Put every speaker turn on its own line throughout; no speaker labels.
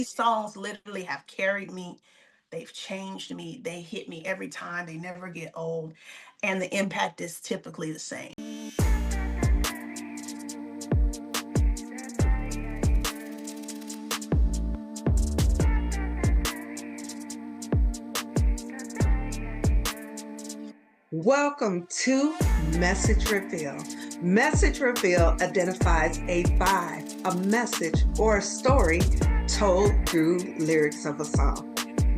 songs literally have carried me. They've changed me. They hit me every time. They never get old. And the impact is typically the same.
Welcome to Message Reveal. Message Reveal identifies a vibe, a message, or a story told through lyrics of a song.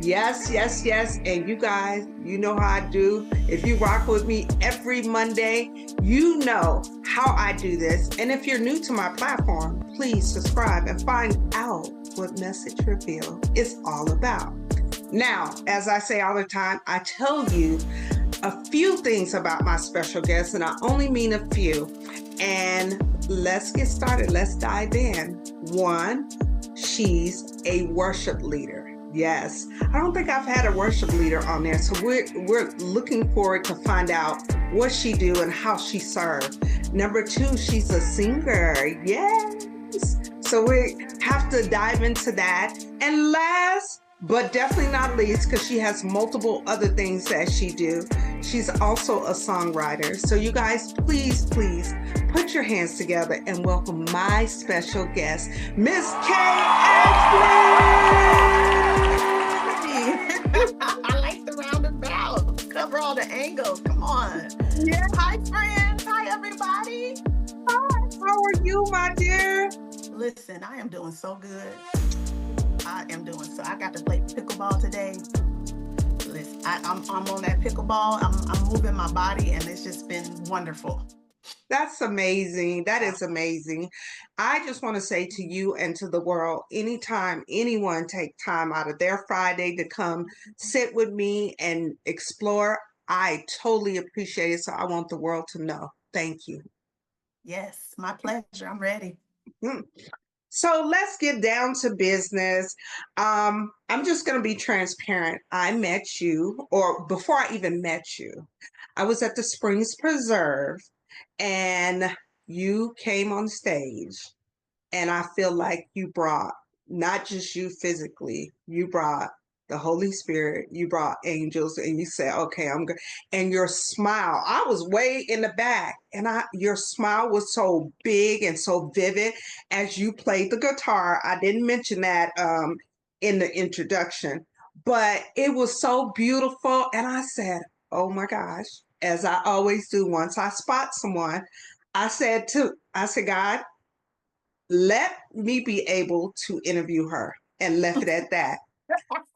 Yes, yes, yes. And you guys, you know how I do. If you rock with me every Monday, you know how I do this. And if you're new to my platform, please subscribe and find out what Message Reveal is all about. Now, as I say all the time, I tell you a few things about my special guest, and I only mean a few. And let's get started. Let's dive in. One, she's a worship leader. Yes, I don't think I've had a worship leader on there, so we're looking forward to find out what she do and how she served. Number two, she's a singer. Yes, so we have to dive into that. And last but definitely not least, because she has multiple other things that she do, she's also a songwriter. So you guys, please put your hands together and welcome my special guest, Miss K. Ashley.
I like the roundabout. Cover all the angles. Come on.
Yeah.
Hi, friends. Hi, everybody.
Hi. How are you, my dear?
Listen, I am doing so good. I got to play pickleball today. Listen, I'm on that pickleball. I'm moving my body, and it's just been wonderful.
That's amazing. That is amazing. I just want to say to you and to the world, anytime anyone take time out of their Friday to come sit with me and explore, I totally appreciate it. So I want the world to know. Thank you.
Yes, my pleasure. I'm ready.
So let's get down to business. I'm just going to be transparent. I met you, or before I even met you, I was at the Springs Preserve and you came on stage, and I feel like you brought not just you physically, you brought the Holy Spirit, you brought angels, and you said, okay, I'm good. And your smile, I was way in the back, and your smile was so big and so vivid as you played the guitar. I didn't mention that in the introduction, but it was so beautiful. And I said, oh my gosh, as I always do, once I spot someone, I said, God, let me be able to interview her, and left it at that.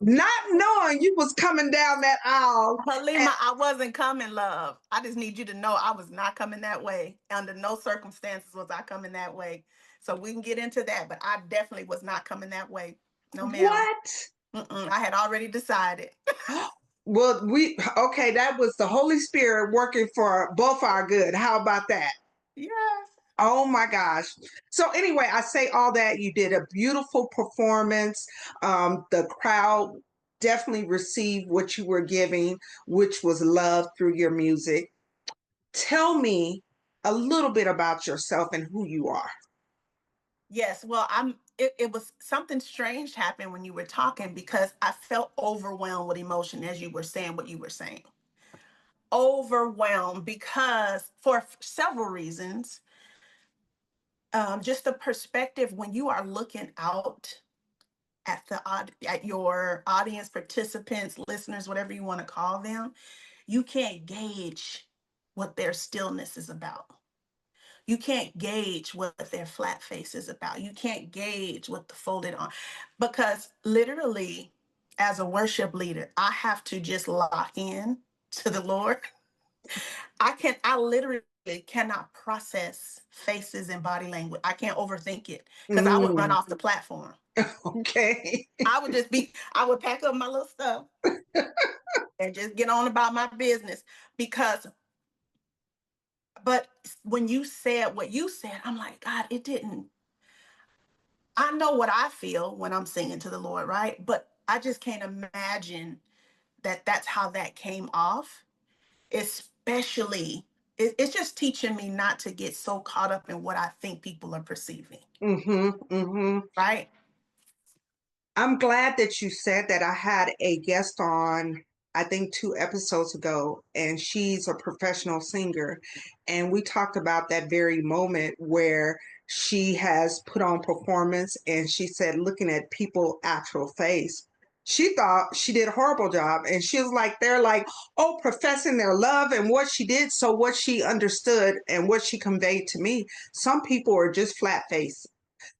Not knowing you was coming down that aisle.
Hallema, I wasn't coming, love. I just need you to know I was not coming that way. Under no circumstances was I coming that way. So we can get into that, but I definitely was not coming that way. No, ma'am.
What?
I had already decided.
Well, okay, that was the Holy Spirit working for both our good. How about that?
Yes.
Oh my gosh. So anyway, I say all that. You did a beautiful performance. The crowd definitely received what you were giving, which was love through your music. Tell me a little bit about yourself and who you are.
Yes, well, it was something strange happened when you were talking, because I felt overwhelmed with emotion as you were saying what you were saying. Overwhelmed because for several reasons. Just the perspective when you are looking out at your audience, participants, listeners, whatever you want to call them, you can't gauge what their stillness is about. You can't gauge what their flat face is about. You can't gauge what the folded arm, because literally, as a worship leader, I have to just lock in to the Lord. I literally cannot process faces and body language. I can't overthink it, because I would run off the platform.
Okay.
I would pack up my little stuff and just get on about my business, but when you said what you said, I'm like, God, it didn't. I know what I feel when I'm singing to the Lord, right? But I just can't imagine that that's how that came off. Especially, it's just teaching me not to get so caught up in what I think people are perceiving.
Mm-hmm, mm-hmm.
Right?
I'm glad that you said that. I had a guest on, I think 2 episodes ago, and she's a professional singer. And we talked about that very moment where she has put on performance and she said, looking at people' actual face, she thought she did a horrible job. And she was like, they're like, oh, professing their love and what she did. So, what she understood and what she conveyed to me, some people are just flat faced.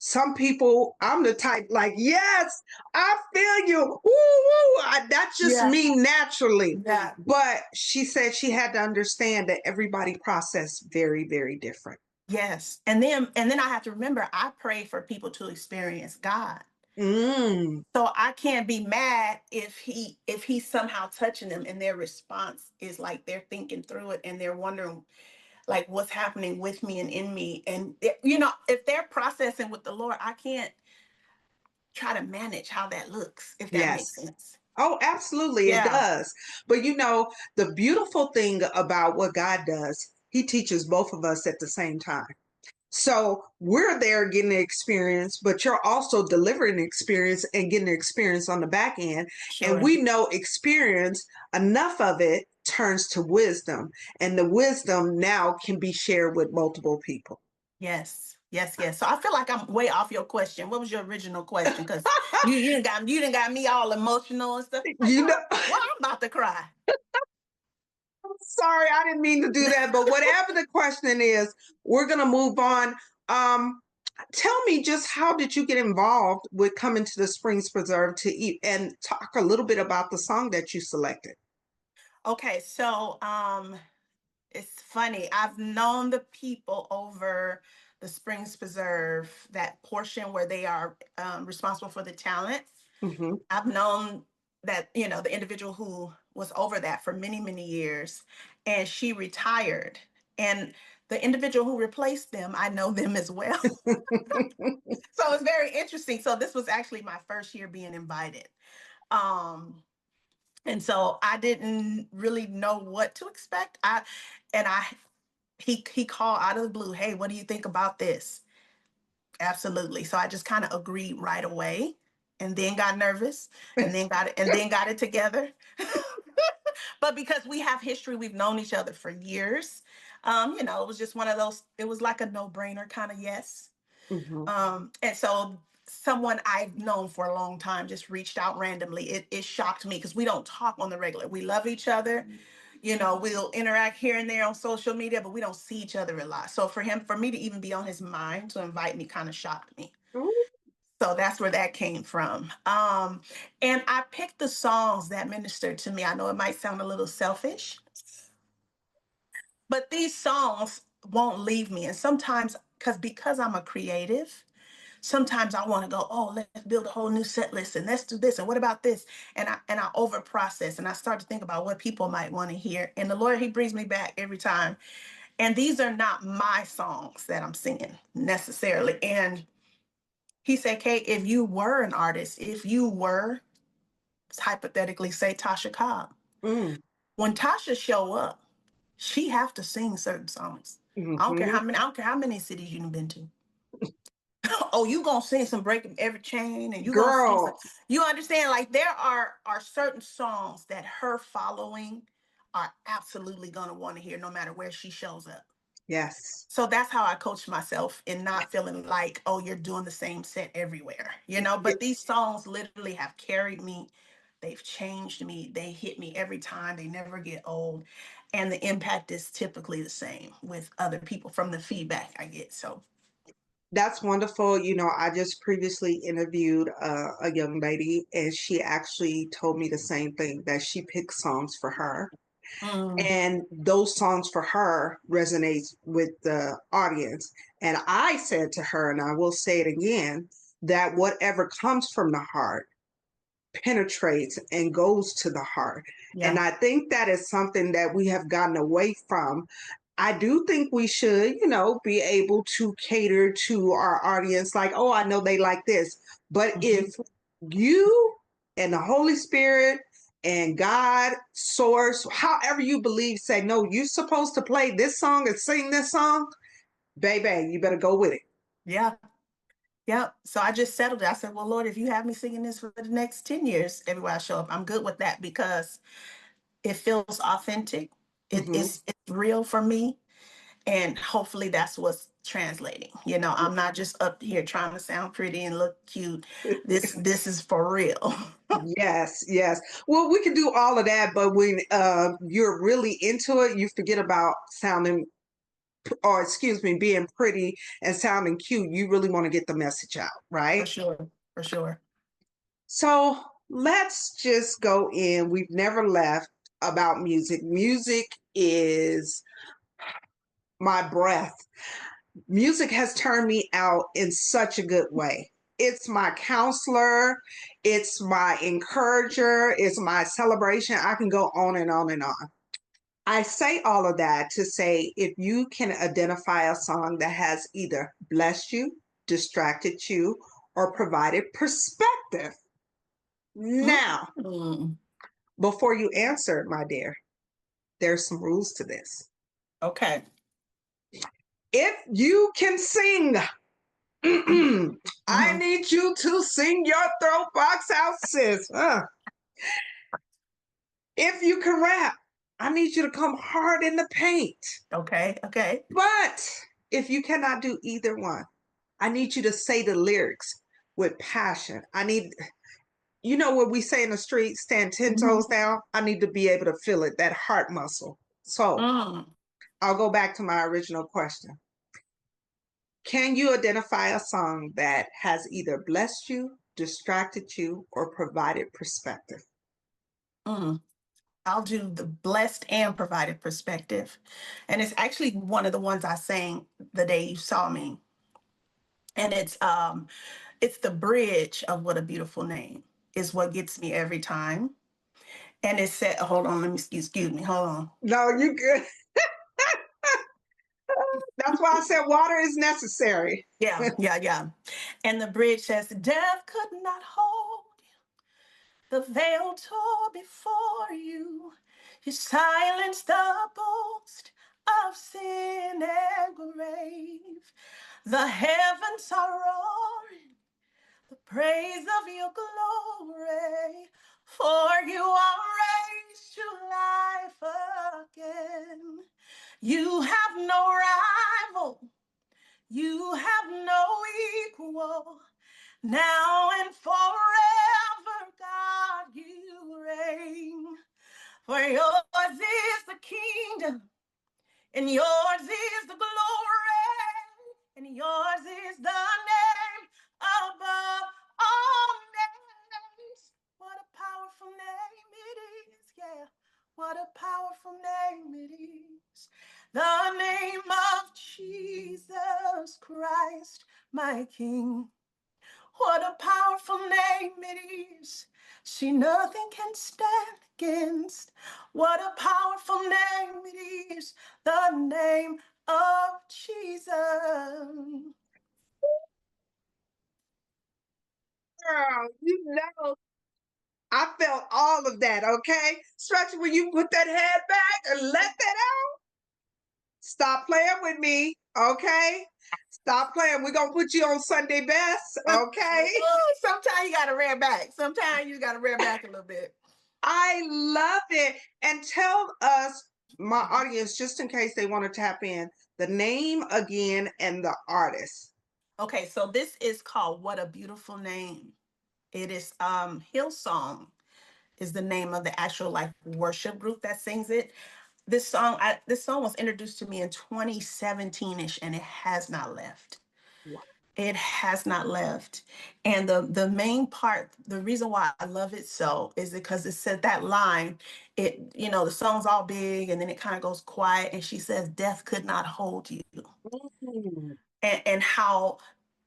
Some people, I'm the type like, yes, I feel you. Woo, woo. That's just
Yeah.
me naturally.
Yeah.
But she said she had to understand that everybody process very, very different.
Yes. And then I have to remember I pray for people to experience God.
Mm,
So I can't be mad if he's somehow touching them and their response is like they're thinking through it and they're wondering like what's happening with me and in me. And if they're processing with the Lord, I can't try to manage how that looks, if that makes
yes.
sense.
Oh, absolutely, it
Yeah,
does. But the beautiful thing about what God does, He teaches both of us at the same time. So we're there getting the experience, but you're also delivering the experience and getting the experience on the back end. And
sure.
we know experience, enough of it turns to wisdom. And the wisdom now can be shared with multiple people.
Yes. Yes, yes. So I feel like I'm way off your question. What was your original question? Because you didn't got me all emotional and stuff. Like,
You know,
well, I'm about to cry.
sorry, I didn't mean to do that. But whatever the question is, we're going to move on. Um, Tell me, just how did you get involved with coming to the Springs Preserve to eat, and talk a little bit about the song that you selected?
Okay, so it's funny. I've known the people over the Springs Preserve, that portion where they are responsible for the talent.
Mm-hmm.
I've known that, the individual who was over that for many, many years, and she retired. And the individual who replaced them, I know them as well. So it's very interesting. So this was actually my first year being invited. Um, and so I didn't really know what to expect. And I he called out of the blue, "Hey, what do you think about this?" Absolutely. So I just kind of agreed right away, and then got nervous, and then got it together. But because we have history, we've known each other for years. It was just one of those. It was like a no-brainer kind of yes.
Mm-hmm.
And so someone I've known for a long time just reached out randomly. It shocked me because we don't talk on the regular. We love each other. We'll interact here and there on social media, but we don't see each other a lot. So for me to even be on his mind to invite me kind of shocked me. So that's where that came from. And I picked the songs that ministered to me. I know it might sound a little selfish, but these songs won't leave me. And sometimes, because I'm a creative, sometimes I want to go, oh, let's build a whole new set list and let's do this and what about this? And I over process and I start to think about what people might want to hear. And the Lord, He brings me back every time. And these are not my songs that I'm singing necessarily. And He said, Kate, if you were an artist, if you were, hypothetically, say Tasha Cobb,
Mm.
when Tasha show up, she have to sing certain songs.
Mm-hmm.
I don't care how many cities you've been to. Oh, you gonna sing some breaking every chain, and you gonna sing some.
Girl,
You understand? Like there are certain songs that her following are absolutely gonna want to hear, no matter where she shows up.
yes.
So that's how I coach myself in not feeling like, oh, you're doing the same set everywhere,
Yeah,
But these songs literally have carried me. They've changed me. They hit me every time. They never get old, and the impact is typically the same with other people from the feedback I get. So.
that's wonderful. I just previously interviewed a young lady, and she actually told me the same thing, that she picks songs for her.
Mm,
And those songs for her resonates with the audience. And I said to her, and I will say it again, that whatever comes from the heart penetrates and goes to the heart. And
yeah.
I think that is something that we have gotten away from. I do think we should, be able to cater to our audience like, oh, I know they like this. But if
Mhm.
you and the Holy Spirit and God, source, however you believe, say, no, you're supposed to play this song and sing this song, baby, you better go with it.
Yeah. Yep. So I just settled it. I said, well, Lord, if you have me singing this for the next 10 years, everywhere I show up, I'm good with that because it feels authentic.
Hmm.
It's real for me. And hopefully that's what's translating. You know, I'm not just up here trying to sound pretty and look cute. This is for real.
Yes, yes. Well, we can do all of that, but when you're really into it, you forget about sounding, or excuse me, being pretty and sounding cute. You really want to get the message out,
For
right?
sure. For sure.
So let's just go in. We've never left about music. Music is my breath. Music has turned me out in such a good way. It's my counselor, it's my encourager, it's my celebration. I can go on and on and on. I say all of that to say if you can identify a song that has either blessed you, distracted you, or provided perspective. Now,
Mm.
before you answer, my dear, there's some rules to this.
Okay.
If you can sing, I
Mm-hmm.
need you to sing your throat box out, sis. If you can rap, I need you to come hard in the paint.
Okay. Okay.
But if you cannot do either one, I need you to say the lyrics with passion. I need, you know what we say in the street, stand 10
Mm-hmm.
toes down? I need to be able to feel it, that heart muscle. So
Mm.
I'll go back to my original question. Can you identify a song that has either blessed you, distracted you, or provided perspective?
Mm. I'll do the blessed and provided perspective. And it's actually one of the ones I sang the day you saw me. And it's the bridge of What a Beautiful Name is what gets me every time. And it said, hold on, let me excuse me, hold on.
No, you good. That's why I said water is necessary.
Yeah, yeah, yeah. And the bridge says, death could not hold the veil tore before you. You silenced the boast of sin and grave. The heavens are roaring the praise of your glory, for you are raised to life again. You have no rival, you have no equal. Now and forever, God, you reign. For yours is the kingdom, and yours is the glory, and yours is the name above all names. What a powerful name it is, yeah. What a powerful name it is. The name of Jesus Christ, my King. What a powerful name it is. See, nothing can stand against. What a powerful name it is. The name of Jesus.
Girl, you know, I felt all of that, okay? Especially when you put that head back and let that out. Stop playing with me, okay? Stop playing. We're going to put you on Sunday best, okay?
Sometimes you got to rear back. Sometimes you got to rear back a little bit.
I love it. And tell us, my audience, just in case they want to tap in, the name again and the artist.
Okay, so this is called What a Beautiful Name. It is Hillsong is the name of the actual like worship group that sings it. This song was introduced to me in 2017ish, and it has not left. It has not left. And the main part, the reason why I love it so is because it said that line, the song's all big and then it kind of goes quiet and she says, death could not hold you.
Mm.
And how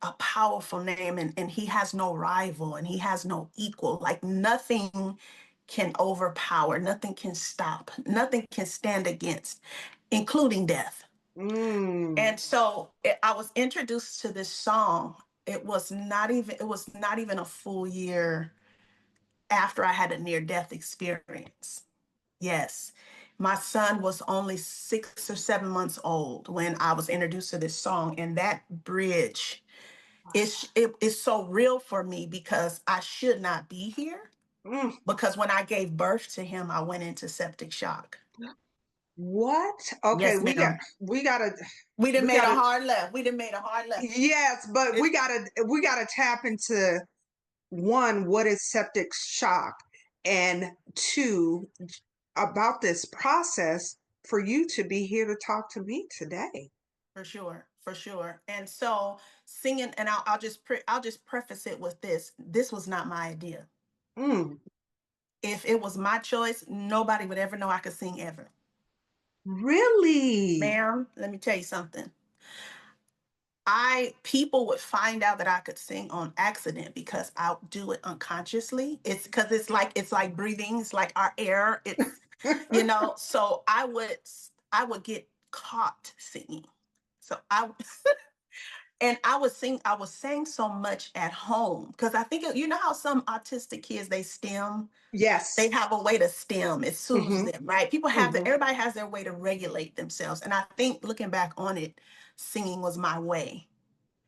a powerful name, and he has no rival and he has no equal. Like nothing can overpower, nothing can stop, nothing can stand against, including death.
Mm.
And so I was introduced to this song. It was not even a full year after I had a near death experience. Yes. My son was only 6 or 7 months old when I was introduced to this song, and that bridge it's so real for me because I should not be here.
Mm.
Because when I gave birth to him, I went into septic shock.
What? Okay,
Yes, ma'am.
we gotta
We done
we
made a
gotta
hard left. We done made a hard left.
yes, but
It's
we gotta tap into one, what is septic shock, and two, about this process for you to be here to talk to me today.
for sure, for sure. And so singing, and I'll just preface it with this. This was not my idea.
Mm,
If it was my choice, nobody would ever know I could sing ever.
really?
Ma'am, let me tell you something. People would find out that I could sing on accident because I'll do it unconsciously. It's like breathing, it's like our air. It's so I would get caught singing. So I and I was saying so much at home because I think you know how some autistic kids they stim,
Yes.
they have a way to stim, it soothes
Hmm.
them, right?
Hmm.
Everybody has their way to regulate themselves. And I think looking back on it, singing was my way.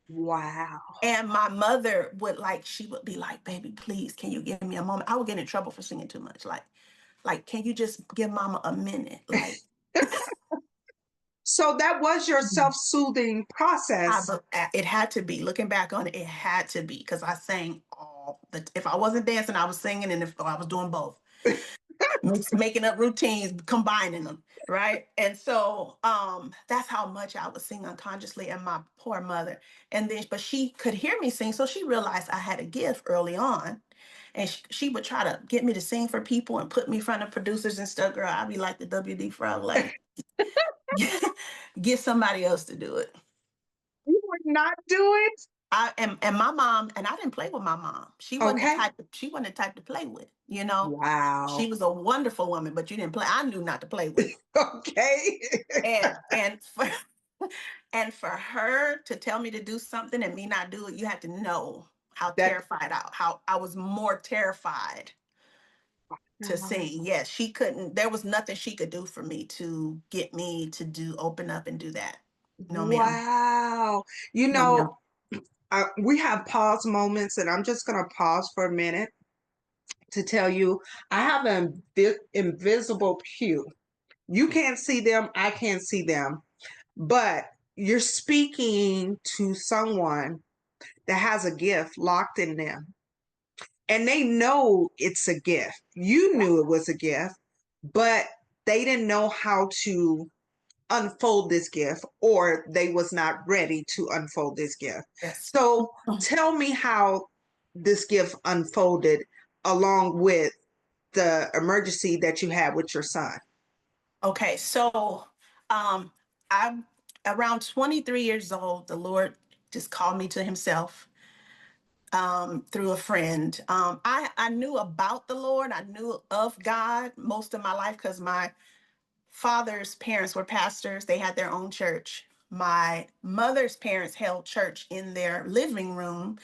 Wow.
And my mother she would be like, baby, please, can you give me a moment? I would get in trouble for singing too much. Like, can you just give mama a minute? Like,
So that was your self-soothing process.
it had to be. Looking back on it, it had to be because I sang if I wasn't dancing, I was singing, and if I was doing both, making up routines, combining them, right? And so that's how much I was singing unconsciously. And my poor mother, but she could hear me sing, so she realized I had a gift early on. And she would try to get me to sing for people and put me in front of producers and stuff. Girl, I'd be like the WD frog, like get somebody else to do it.
You would not do it?
And my mom, and I didn't play with my mom.
Okay.
She wasn't the type to play with, you know. She
Wow.
was a wonderful woman, but you didn't play. I knew not to play with.
Okay.
And for and for her to tell me to do something and me not do it, you had to know
That
how I was more terrified to sing. Yes, she couldn't, there was nothing she could do for me to get me to open up and do that. No, ma'am.
wow. You
No,
know,
ma'am.
we have pause moments, and I'm just going to pause for a minute to tell you I have an invisible pew. You can't see them, I can't see them, but you're speaking to someone that has a gift locked in them. And they know it's a gift. You knew it was a gift, but they didn't know how to unfold this gift, or they was not ready to unfold this gift.
Yes.
So tell me how this gift unfolded along with the emergency that you had with your son.
Okay, so um, I'm around 23 years old. The Lord just called me to Himself through a friend. I knew about the Lord. I knew of God most of my life because my father's parents were pastors. They had their own church. My mother's parents held church in their living room.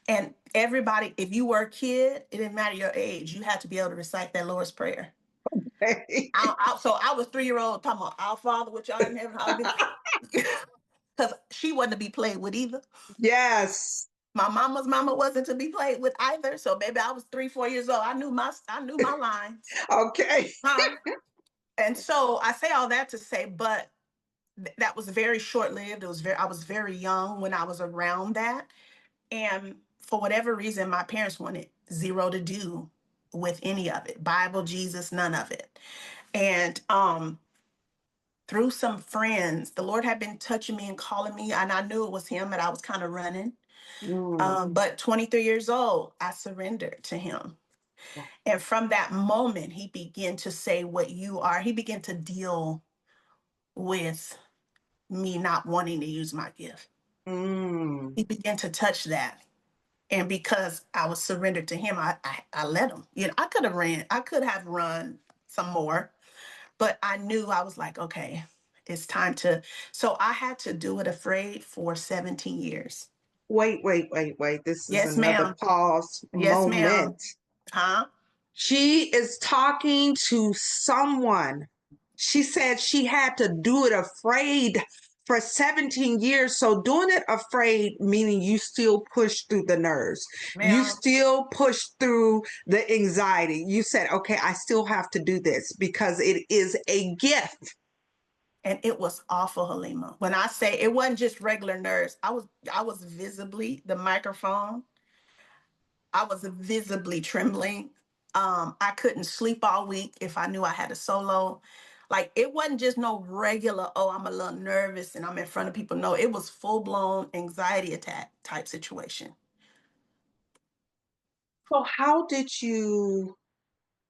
And everybody, if you were a kid, it didn't matter your age, you had to be able to recite that Lord's Prayer. So I was 3 year old talking about Our Father which art in heaven, hallowed be. Because she wasn't to be played with either.
Yes.
My mama's mama wasn't to be played with either. So baby, I was 3, 4 years old. I knew my lines.
Okay.
And so I say all that to say, but that was very short lived. I was very young when I was around that. And for whatever reason, my parents wanted zero to do with any of it. Bible, Jesus, none of it. And through some friends, the Lord had been touching me and calling me, and I knew it was Him, and I was kind of running.
Mm.
But 23 years old, I surrendered to Him. And from that moment, He began to say, what you are. He began to deal with me not wanting to use my gift.
Mm.
He began to touch that. And because I was surrendered to Him, I let Him. You know, I could have run some more, but I knew, I was like, okay, it's time to. So I had to do it afraid for 17 years.
Wait, wait, wait, wait. This is
Yes,
another
ma'am.
pause
Yes, ma'am.
moment.
Huh?
She is talking to someone. She said she had to do it afraid For 17 years. So doing it afraid, meaning you still push through the nerves. You
Ma'am,
still push through the anxiety. You said, okay, I still have to do this because it is a gift.
and it was awful, Halima. When I say it wasn't just regular nerves, I was visibly the microphone. I was visibly trembling. I couldn't sleep all week if I knew I had a solo. Like it wasn't just no regular, oh, I'm a little nervous and I'm in front of people. No, it was full blown anxiety attack type situation.
So how did you,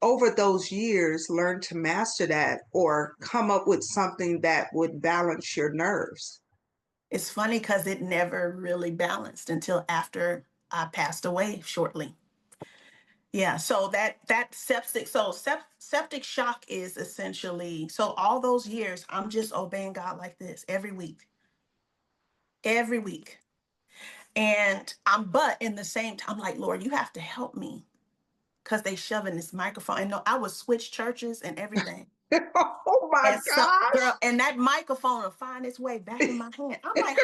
over those years, learn to master that or come up with something that would balance your nerves?
It's funny because it never really balanced until after I passed away shortly. Yeah, so that septic shock is essentially, so all those years I'm just obeying God like this every week. And but in the same time, I'm like, Lord, you have to help me because they shoving this microphone. And no, I would switch churches and everything.
Oh my
And so, girl,
gosh.
and that microphone will find its way back in my hand. I'm like,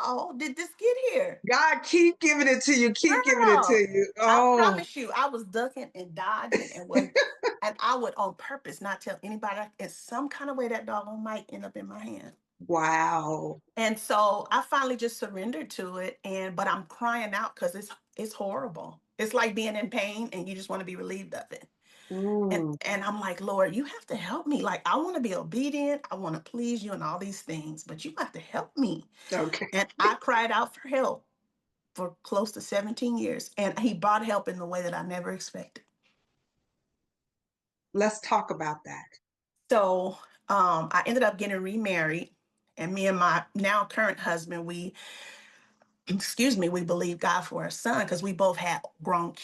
how did this get here?
God, keep giving it to you, keep giving it to
Girl,
you.
I
Oh,
promise you, I was ducking and dodging and I would on purpose not tell anybody. In some kind of way, that doggone mic end up in my hand.
wow.
And so I finally just surrendered to it. But I'm crying out because it's horrible. It's like being in pain and you just want to be relieved of it. And
Mm,
and I'm like, Lord, you have to help me. Like I want to be obedient. I want to please you and all these things, but you have to help me.
okay,
And I cried out for help for close to 17 years. And he brought help in the way that I never expected.
let's talk about that.
So I ended up getting remarried. And me and my now current husband, we believed God for a son because we both had grown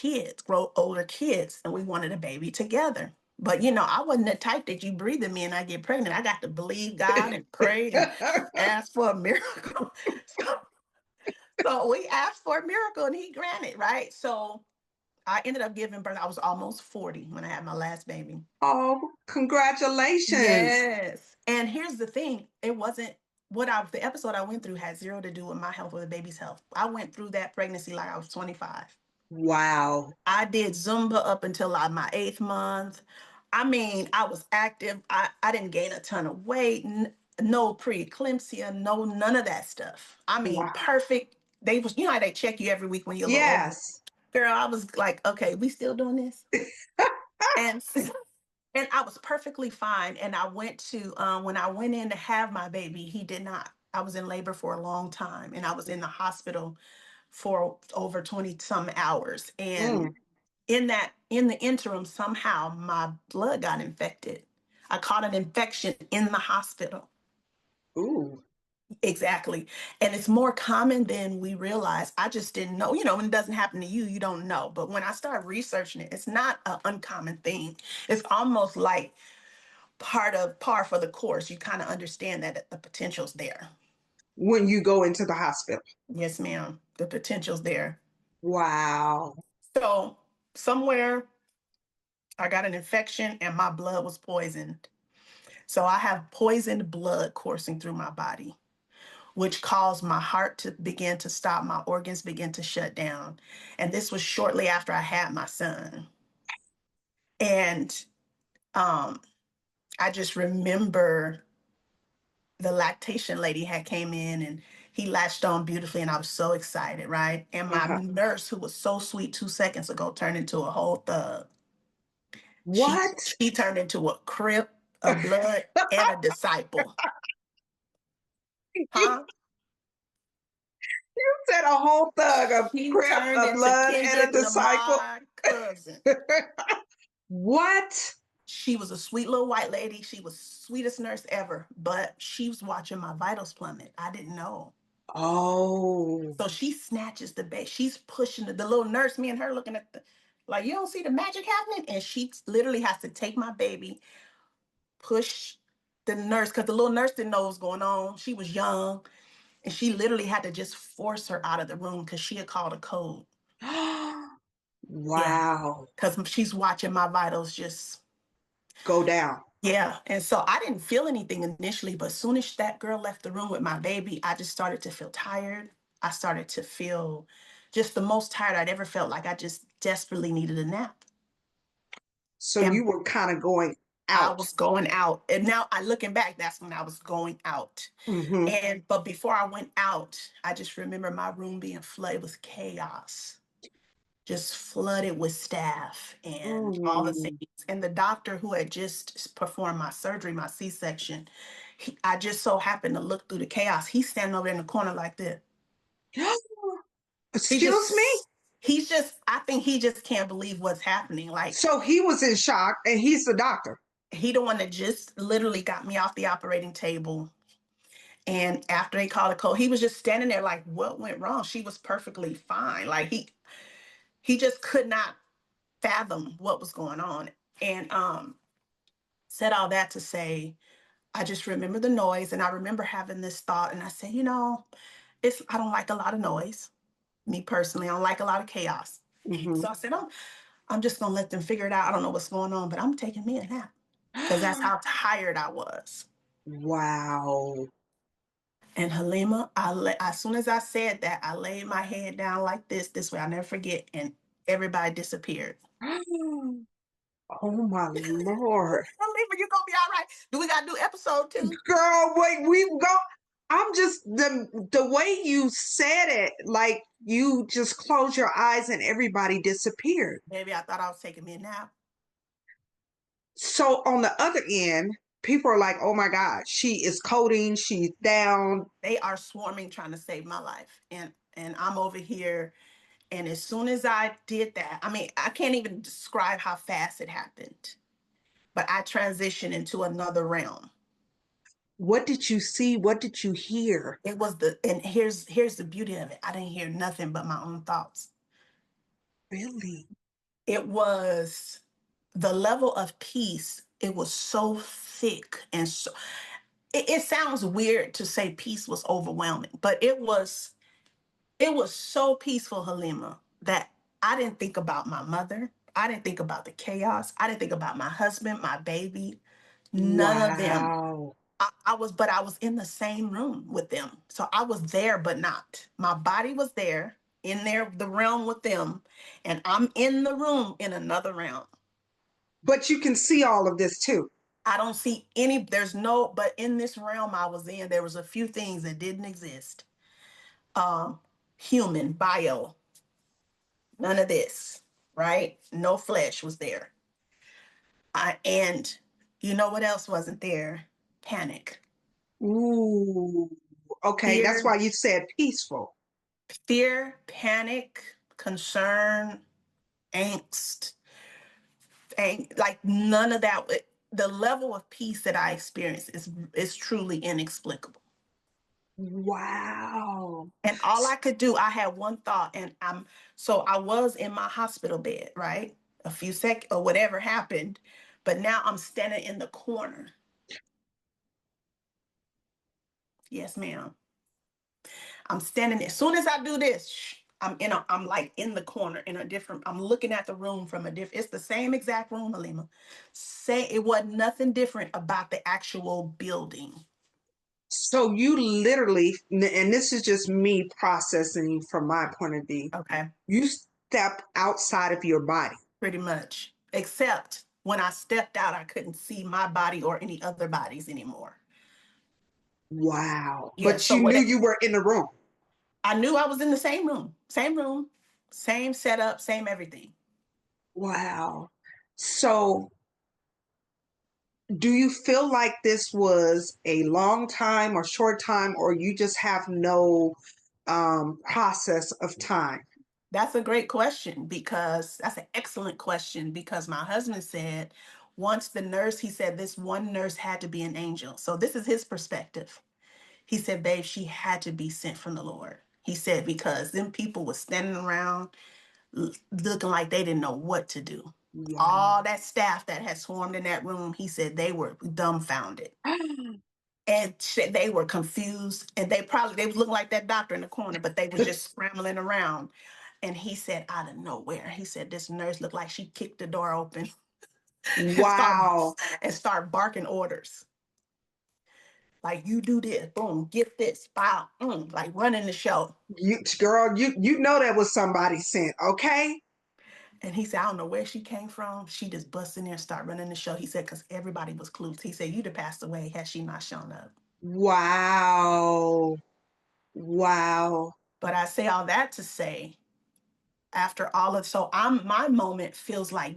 older kids, and we wanted a baby together. But I wasn't the type that you breathe in me and I get pregnant. I got to believe God and pray and ask for a miracle. so, so we asked for a miracle and he granted, right? So I ended up giving birth. I was almost 40 when I had my last baby.
Oh, congratulations.
Yes. And here's the thing, it wasn't the episode I went through had zero to do with my health or the baby's health. I went through that pregnancy like I was 25.
Wow.
I did Zumba up until my 8th month. I mean, I was active. I didn't gain a ton of weight, no preeclampsia, no none of that stuff. I mean,
Wow.
perfect. They was, how they check you every week when you're a little over.
Yes.
Girl, I was like, okay, we still doing this? And and I was perfectly fine. And I went to when I went in to have my baby, he did not. I was in labor for a long time, and I was in the hospital for over 20 some hours. And
Mm.
in the interim, somehow my blood got infected. I caught an infection in the hospital.
Ooh.
Exactly. And it's more common than we realize. I just didn't know. When it doesn't happen to you, you don't know. But when I started researching it, it's not an uncommon thing. It's almost like par for the course. You kind of understand that the potential's there.
When you go into the hospital.
Yes, ma'am. The potential's there.
Wow.
So somewhere I got an infection and my blood was poisoned. So I have poisoned blood coursing through my body, which caused my heart to begin to stop, my organs begin to shut down. And this was shortly after I had my son. And um, I just remember the lactation lady had came in and he latched on beautifully and I was so excited, right? And my
Uh-huh.
nurse, who was so sweet 2 seconds ago, turned into a whole thug. She
What?
she turned into a crip, a blood, and a disciple.
You
Huh?
said a whole thug, a
She
crip,
turned
a
into
blood, and a
Kendrick
disciple.
Lamar cousin.
What?
She was a sweet little white lady. She was sweetest nurse ever, but she was watching my vitals plummet. I didn't know.
Oh.
So she snatches the baby. She's pushing the little nurse, me and her looking at like, you don't see the magic happening? And she literally has to take my baby, push the nurse, because the little nurse didn't know what was going on. She was young. And she literally had to just force her out of the room because she had called a code. Yeah.
Wow.
Because she's watching my vitals just,
Go down.
Yeah. And so I didn't feel anything initially, but as soon as that girl left the room with my baby, I just started to feel tired. I started to feel just the most tired I'd ever felt, like I just desperately needed a nap.
So
And
you were kind of going
I
out.
was going out. And now I looking back, that's when I was going out.
Mm-hmm.
But before I went out, I just remember my room being flooded with chaos, just flooded with staff and all the
Mm.
things. And the doctor who had just performed my surgery, my C-section, I just so happened to look through the chaos. He's standing over in the corner like this. He
Excuse me?
just, he's just, I think he just can't believe what's happening. Like,
So he was in shock and he's the doctor.
he the one that just literally got me off the operating table. And after they called a code, he was just standing there like, what went wrong? She was perfectly fine. Like he just could not fathom what was going on. And said all that to say, I just remember the noise, and I remember having this thought, and I said, I don't like a lot of noise. Me personally, I don't like a lot of chaos.
Mm-hmm.
So I said, I'm just gonna let them figure it out. I don't know what's going on, but I'm taking me a nap because that's how tired I was.
Wow.
And Halima, as soon as I said that, I laid my head down like this way. I'll never forget, and everybody disappeared.
Oh my Lord.
Halima, you gonna be all right. Do we gotta do episode 2?
Girl, wait, we go. I'm just the way you said it, like you just closed your eyes and everybody disappeared.
Maybe I thought I was taking me a nap.
So on the other end, people are like, oh my God, she is coding, she's down.
They are swarming trying to save my life. And I'm over here. And as soon as I did that, I mean, I can't even describe how fast it happened, but I transitioned into another realm.
What did you see? What did you hear?
And here's the beauty of it. I didn't hear nothing but my own thoughts.
Really?
It was the level of peace. It was so thick and so it sounds weird to say peace was overwhelming, but it was so peaceful, Halima, that I didn't think about my mother. I didn't think about the chaos. I didn't think about my husband, my baby, none of them.
Wow.
But I was in the same room with them. So I was there, but not. My body was there in there, the realm with them, and I'm in the room in another realm.
But you can see all of this too.
I don't see but in this realm I was in, there was a few things that didn't exist. Um, Human, bio, none of this, right? No flesh was there. And you know what else wasn't there? Panic.
Ooh. Okay, that's
Fear,
why you said peaceful.
panic, concern, angst, like none of that. The level of peace that I experienced is truly inexplicable.
Wow.
And all I could do, I had one thought, and so I was in my hospital bed, right? A few seconds or whatever happened, but now I'm standing in the corner. Yes, ma'am. I'm standing there. As soon as I do this, I'm like in the corner in a different, I'm looking at the room from a different, it's the same exact room, Halima. Say it wasn't nothing different about the actual building.
So you literally, and this is just me processing from my point of view,
Okay.
you step outside of your body.
Pretty much. Except when I stepped out, I couldn't see my body or any other bodies anymore.
Wow.
Yeah.
But
So
you knew
what
you were in the room.
I knew I was in the same room, same setup, same everything.
Wow. So do you feel like this was a long time or short time, or you just have no process of time?
That's a great question because that's an excellent question because my husband said once he said this one nurse had to be an angel. So this is his perspective. He said, babe, she had to be sent from the Lord. He said, because them people were standing around looking like they didn't know what to do.
Wow.
All that staff that had swarmed in that room, he said they were dumbfounded. And they were confused, and they was looking like that doctor in the corner, but they was just scrambling around. And he said, out of nowhere, he said, this nurse looked like she kicked the door open. and start
Wow.
and start barking orders. Like, you do this, boom, get this, bow, like running the show.
You girl, you know that was somebody sent, okay?
And he said, I don't know where she came from. She just bust in there and start running the show. He said, because everybody was clueless. He said, you'd have passed away had she not shown up.
Wow. Wow.
But I say all that to say, after all of, so my moment feels like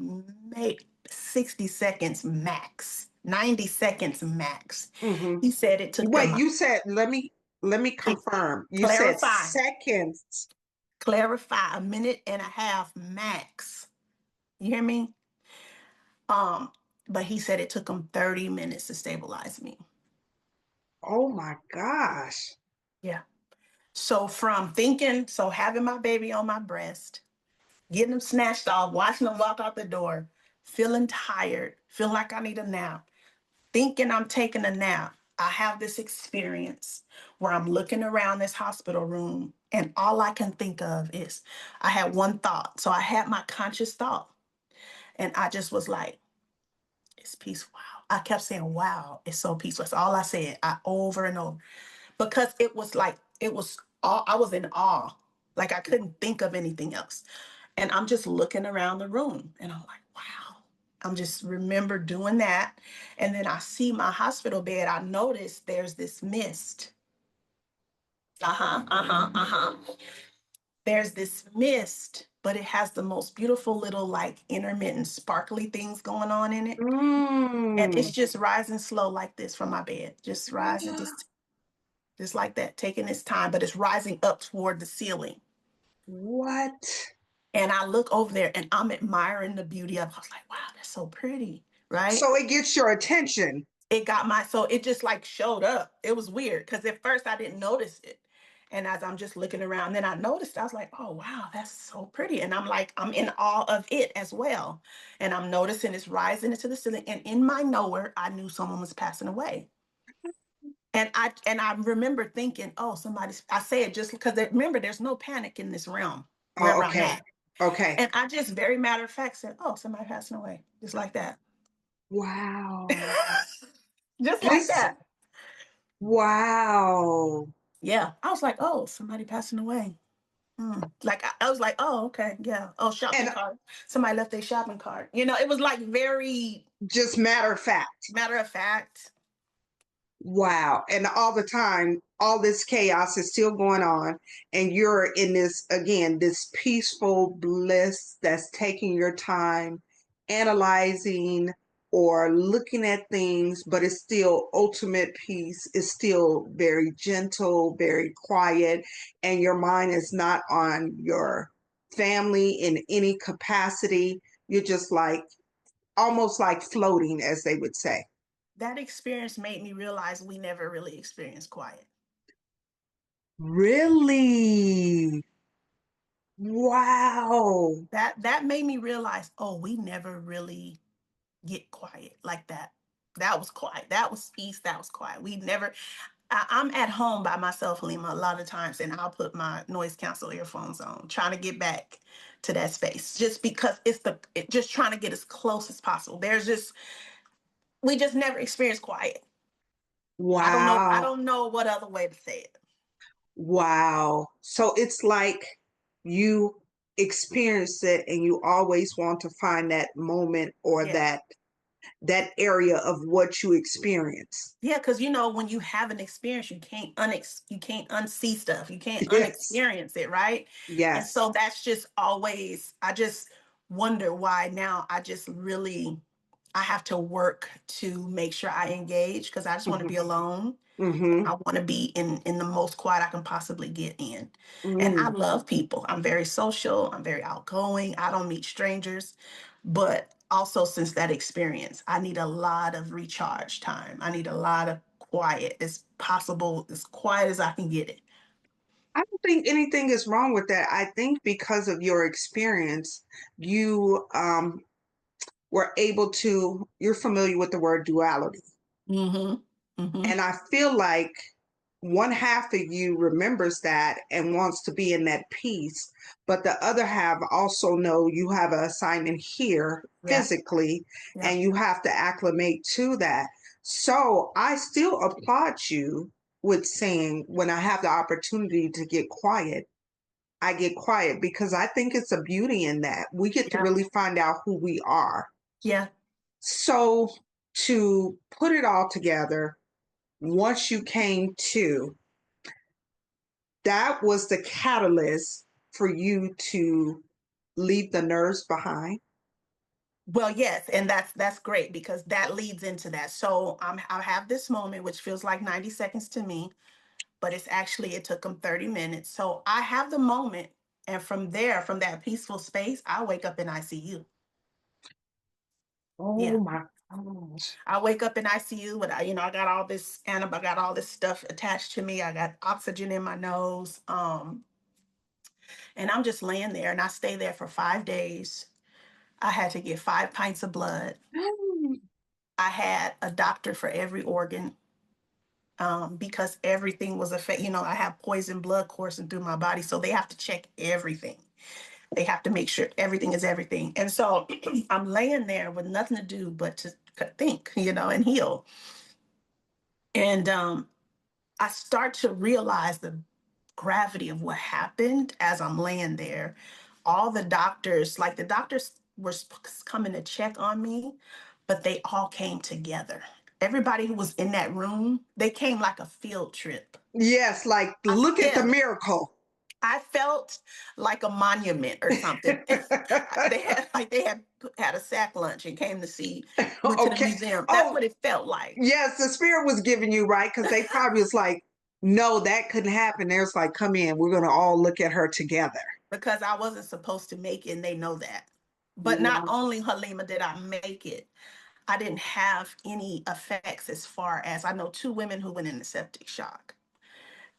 maybe 60 seconds max, 90 seconds max.
Hmm.
He said it took
Wait,
him,
you said, let me confirm. You said
clarify,
seconds.
clarify, a minute and a half max. You hear me? Um, but he said it took him 30 minutes to stabilize me.
Oh my gosh.
Yeah. So from thinking, so having my baby on my breast, getting him snatched off, watching him walk out the door, feeling tired, feeling like I need a nap, thinking I'm taking a nap. I have this experience where I'm looking around this hospital room and all I can think of is I had one thought. So I had my conscious thought and I just was like, it's peaceful. Wow. I kept saying, wow, it's so peaceful. That's all I said, over and over, because it was like, it was all, I was in awe. Like I couldn't think of anything else. And I'm just looking around the room and I'm like, wow. I'm just remember doing that. And then I see my hospital bed. I noticed there's this mist. Uh-huh, uh-huh, uh-huh. There's this mist, but it has the most beautiful little like intermittent sparkly things going on in it. And
Mm.
it's just rising slow like this from my bed. Just rising, just like that, taking its time, but it's rising up toward the ceiling.
What?
And I look over there and I'm admiring the beauty of it. I was like, wow, that's so pretty, right?
So it gets your attention.
It got my, so it just like showed up. It was weird because at first I didn't notice it. And as I'm just looking around, then I noticed, I was like, oh, wow, that's so pretty. And I'm like, I'm in awe of it as well. And I'm noticing it's rising into the ceiling. And in my nowhere, I knew someone was passing away. And I remember thinking, oh, somebody's, I say it just because remember, there's no panic in this realm
Oh,
wherever I'm
okay.
at.
Okay.
And I just very matter of fact said, oh, somebody passing away. Just like that.
Wow.
Just like
This,
that.
wow.
Yeah. I was like, oh, somebody passing away. Like I was like, oh, okay, yeah. Oh, shopping
And
cart. Somebody left their shopping cart. It was like very
just matter of fact.
matter of fact.
Wow. And all the time, all this chaos is still going on. And you're in this, again, this peaceful bliss that's taking your time, analyzing or looking at things, but it's still ultimate peace. It's still very gentle, very quiet. And your mind is not on your family in any capacity. You're just like, almost like floating, as they would say.
That experience made me realize we never really experienced quiet.
Really? Wow.
That made me realize, oh, we never really get quiet like that. That was quiet. That was peace. That was quiet. We never. I'm at home by myself, Halima, a lot of times, and I'll put my noise cancel earphones on, trying to get back to that space, just because just trying to get as close as possible. We just never experienced quiet. I don't know. I
Wow.
don't know what other way to say it.
Wow. So it's like you experience it and you always want to find that moment or
Yeah.
that area of what you experience.
Yeah, because when you have an experience, you can't unsee stuff. You can't
Yes.
unexperience it, right? And
Yes.
so that's just always. I just wonder why now. I have to work to make sure I engage because I just want to
Hmm.
be alone.
Hmm.
I want to be in the most quiet I can possibly get in. And I
Mm.
love people. I'm very social. I'm very outgoing. I don't meet strangers. But also since that experience, I need a lot of recharge time. I need a lot of quiet as possible, as quiet as I can get it.
I don't think anything is wrong with that. I think because of your experience, you were able to, you're familiar with the word duality.
Mm-hmm. Mm-hmm.
And I feel like one half of you remembers that and wants to be in that peace, but the other half also know you have an assignment here
Yeah.
physically
Yeah.
and you have to acclimate to that. So I still applaud you with saying when I have the opportunity to get quiet, I get quiet because I think it's a beauty in that. We get to
Yeah.
really find out who we are.
Yeah.
So to put it all together, once you came to, that was the catalyst for you to leave the nerves behind.
Well, yes, and that's great because that leads into that. So I have this moment which feels like 90 seconds to me, but it took them 30 minutes. So I have the moment, and from there, from that peaceful space, I wake up in ICU.
Oh
Yeah.
my gosh.
I wake up in ICU, but I got all this I got all this stuff attached to me. I got oxygen in my nose. And I'm just laying there, and I stay there for 5 days. I had to get 5 pints of blood. I had a doctor for every organ, because everything was affected. I have poison blood coursing through my body, so they have to check everything. They have to make sure everything is everything. And so I'm laying there with nothing to do but to think, and heal. And I start to realize the gravity of what happened as I'm laying there. All the doctors, like the doctors were coming to check on me, but they all came together. Everybody who was in that room, they came like a field trip.
Yes, like look at the
Yeah,
miracle.
I felt like a monument or something. They had a sack lunch and came to see, went to the
Okay.
museum. That's
Oh,
what it felt like.
yes, the spirit was giving you, right? Because they probably was like, no, that couldn't happen. There's like, come in, we're going to all look at her together.
Because I wasn't supposed to make it, and they know that. But not
Wow.
only, Hallema, did I make it, I didn't have any effects. As far as I know, two women who went into septic shock,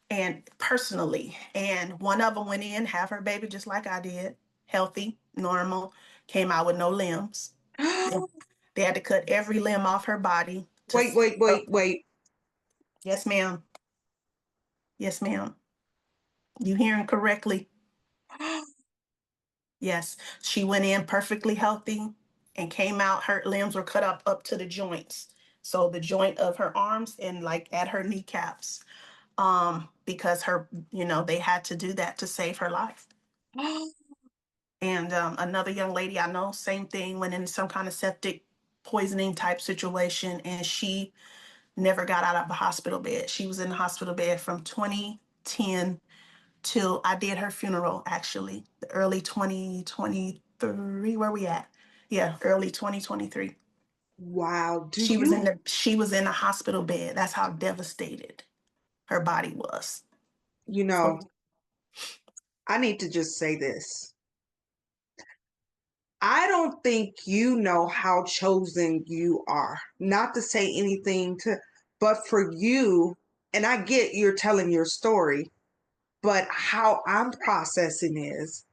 and personally, and one of them went in, have her baby just like I did, healthy, normal, came out with no limbs. They had to cut every limb off her body to.
Wait, wait, wait, wait.
Yes, ma'am. Yes, ma'am. You hearing correctly? Yes, she went in perfectly healthy and came out. Her limbs were cut up to the joints. So the joint of her arms and like at her kneecaps. Because they had to do that to save her life. And another young lady I know, same thing, went in some kind of septic poisoning type situation, and she never got out of the hospital bed. She was in the hospital bed from 2010 till I did her funeral, actually, the early 2023. Where we at? Yeah, early 2023.
Wow. Do
She was
you,
in the hospital bed. That's how devastated her body was.
you
So
know, I need to just say this. I don't think you know how chosen you are. Not to say anything to, but for you, and I get you're telling your story, but how I'm processing is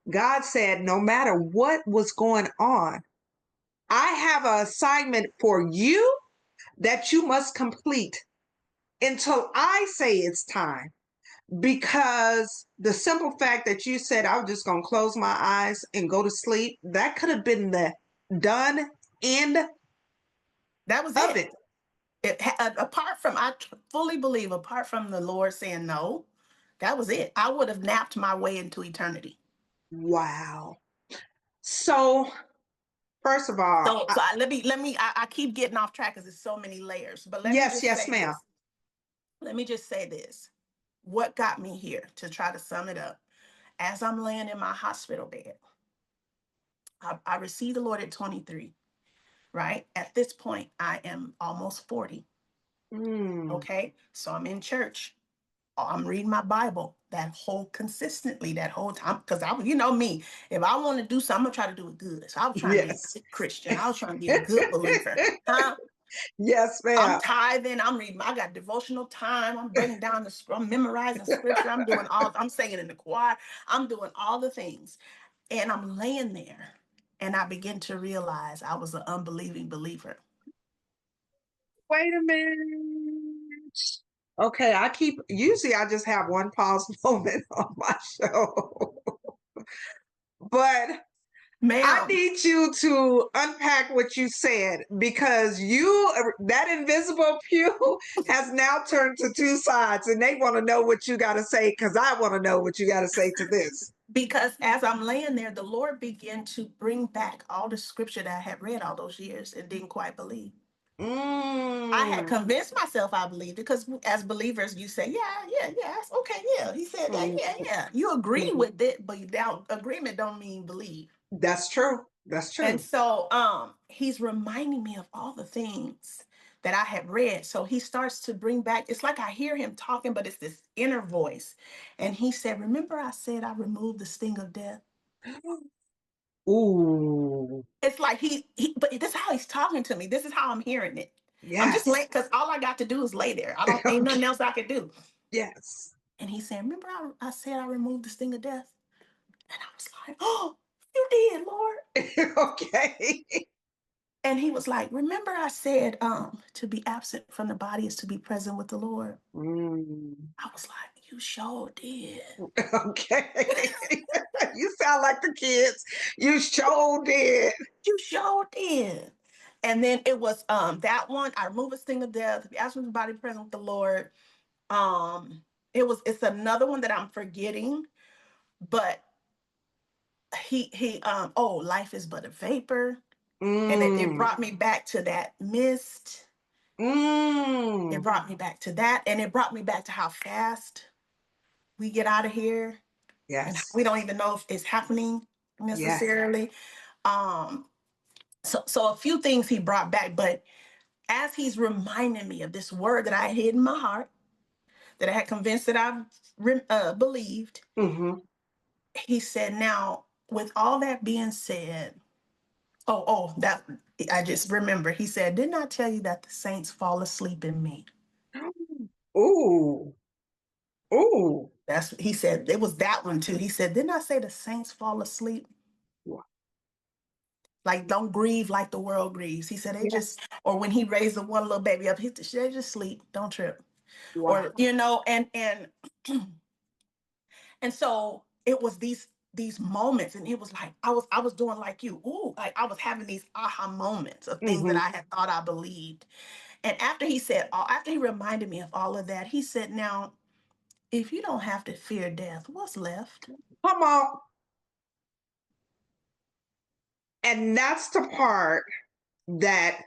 God said, no matter what was going on, I have an assignment for you that you must complete until I say it's time. Because the simple fact that you said, I was just going to close my eyes and go to sleep, that could have been the done end
that was
of
it.
it.
Apart from, fully believe, apart from the Lord saying no, that was it. I would have napped my way into eternity.
Wow. So, first of all,
I keep getting off track because there's so many layers, but let me
yes,
just
yes,
say
ma'am.
this. Let me just say this. What got me here, to try to sum it up? As I'm laying in my hospital bed, I received the Lord at 23, right? At this point, I am almost 40.
Mm,
Okay. So I'm in church. I'm reading my Bible consistently that whole time. Because you know me, if I want to do something, I'm gonna try to do it good. So I was trying to be a
yes.
good Christian. I was trying to be a good believer. Huh?
Yes,
I'm
ma'am.
tithing. I'm reading. I got devotional time. I'm breaking down I'm memorizing scripture. I'm singing in the choir. I'm doing all the things. And I'm laying there, and I begin to realize I was an unbelieving believer.
Wait a minute. Okay, usually I just have one pause moment on my show. But I
Ma'am,
need you to unpack what you said because that invisible pew has now turned to two sides and they want to know what you got to say because I want to know what you got to say to this.
because as I'm laying there, the Lord began to bring back all the scripture that I had read all those years and didn't quite believe. I had
Mm,
convinced myself I believed because as believers, you say, yeah, yeah, yes, okay, yeah. He said that,
mm,
yeah, yeah. You agree
mm.
with it, but agreement don't mean believe.
That's true. That's
And
true.
so he's reminding me of all the things that I had read. So he starts to bring back, it's like I hear him talking, but it's this inner voice. And he said, remember I said I removed the sting of death?
Ooh,
It's like but this is how he's talking to me. This is how I'm hearing it. I'm just
yes.
late because all I got to do is lay there. Ain't
Okay.
nothing else I could do.
Yes.
And he said, remember I said I removed the sting of death? And I was like, oh, you did, Lord.
Okay.
And he was like, remember I said to be absent from the body is to be present with the Lord.
Mm.
I was like, you sure did.
Okay. You sound like the kids. You sure did.
You sure did. And then it was that one, I removed a sting of death, to be absent from the body present with the Lord. Um it's another one that I'm forgetting, but he oh, life is but a vapor. And it
Mm.
brought me back to that mist. It
Mm.
brought me back to that, and it brought me back to how fast we get out of here, and
Yes.
we don't even know if it's happening
Yes.
necessarily. Um, so a few things he brought back, but as he's reminding me of this word that I hid in my heart, that I had convinced that I believed,
Mm-hmm.
he said, "Now, with all that being said, that I just remember." He said, "Didn't I tell you that the saints fall asleep in me?"
Ooh. Ooh.
He said it was that one too. He said, "Didn't I say the saints fall asleep? Like don't grieve like the world grieves." He said they
Yes.
just, or when he raised the one little baby up, they just sleep, don't trip,
Wow.
or and so it was these moments, and it was like I was doing like you, ooh, like I was having these aha moments of things that
Mm-hmm.
I had thought I believed. And after he reminded me of all of that, he said, "Now, if you don't have to fear death, what's left?"
Come on. And that's the part that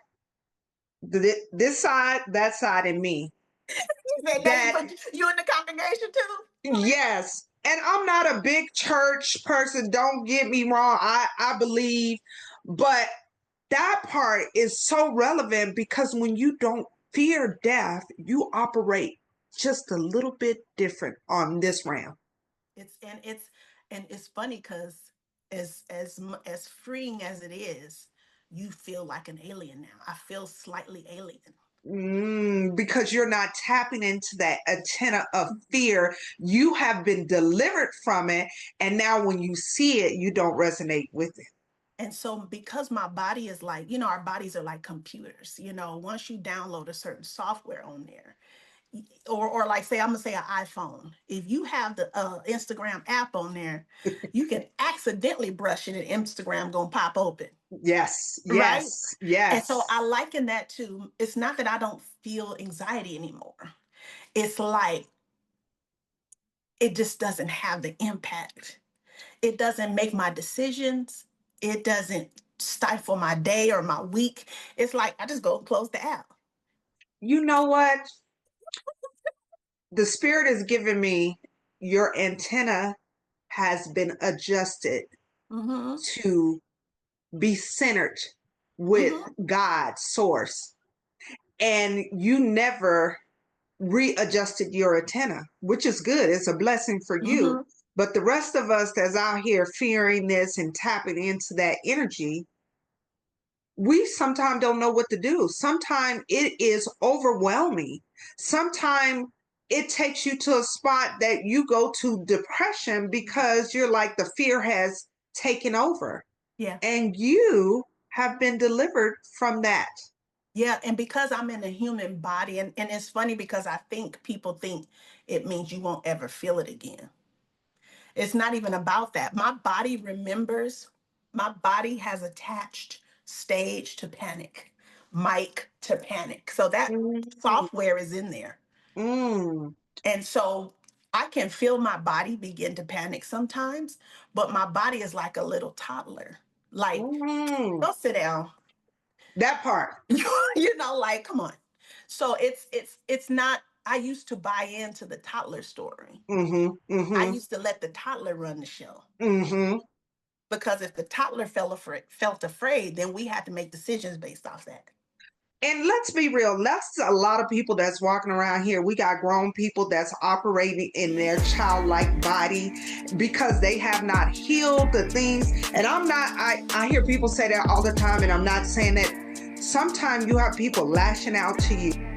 this side, that side, and me.
He said, "Now you
That
put you in the congregation too."
yes. And I'm not a big church person. Don't get me wrong. I believe, but that part is so relevant because when you don't fear death, you operate just a little bit different on this realm.
It's and it's and it's funny because as freeing as it is, you feel like an alien now. I feel slightly alien.
Because you're not tapping into that antenna of fear. You have been delivered from it. And now when you see it, you don't resonate with it.
And so because my body is like, our bodies are like computers. Once you download a certain software on there, or like say I'm gonna say an iPhone, if you have the Instagram app on there, you can accidentally brush it and Instagram gonna pop open.
Yes,
Right.
yes,
And so
yes.
I liken that to, it's not that I don't feel anxiety anymore. It's like it just doesn't have the impact. It doesn't make my decisions. It doesn't stifle my day or my week. It's like I just go and close the app.
You know what? The spirit has given me your antenna has been adjusted
Mm-hmm.
to be centered with
Mm-hmm.
God's source. And you never readjusted your antenna, which is good. It's a blessing for you.
Mm-hmm.
But the rest of us that's out here fearing this and tapping into that energy, we sometimes don't know what to do. Sometimes it is overwhelming. Sometimes it takes you to a spot that you go to depression because you're like the fear has taken over.
Yeah.
And you have been delivered from that.
Yeah, and because I'm in a human body, and it's funny because I think people think it means you won't ever feel it again. It's not even about that. My body remembers, my body has attached stage to panic, mic to panic. So that
Mm,
software is in there.
mm,
And so I can feel my body begin to panic sometimes, but my body is like a little toddler. Like,
mm.
go sit down.
That part.
You know, like, come on. So it's not, I used to buy into the toddler story.
Mm-hmm,
I
mm-hmm,
used to let the toddler run the show.
mm-hmm.
Because if the toddler felt afraid, then we had to make decisions based off that.
And let's be real, that's a lot of people that's walking around here. We got grown people that's operating in their childlike body because they have not healed the things. And I hear people say that all the time, and I'm not saying that. Sometimes you have people lashing out to you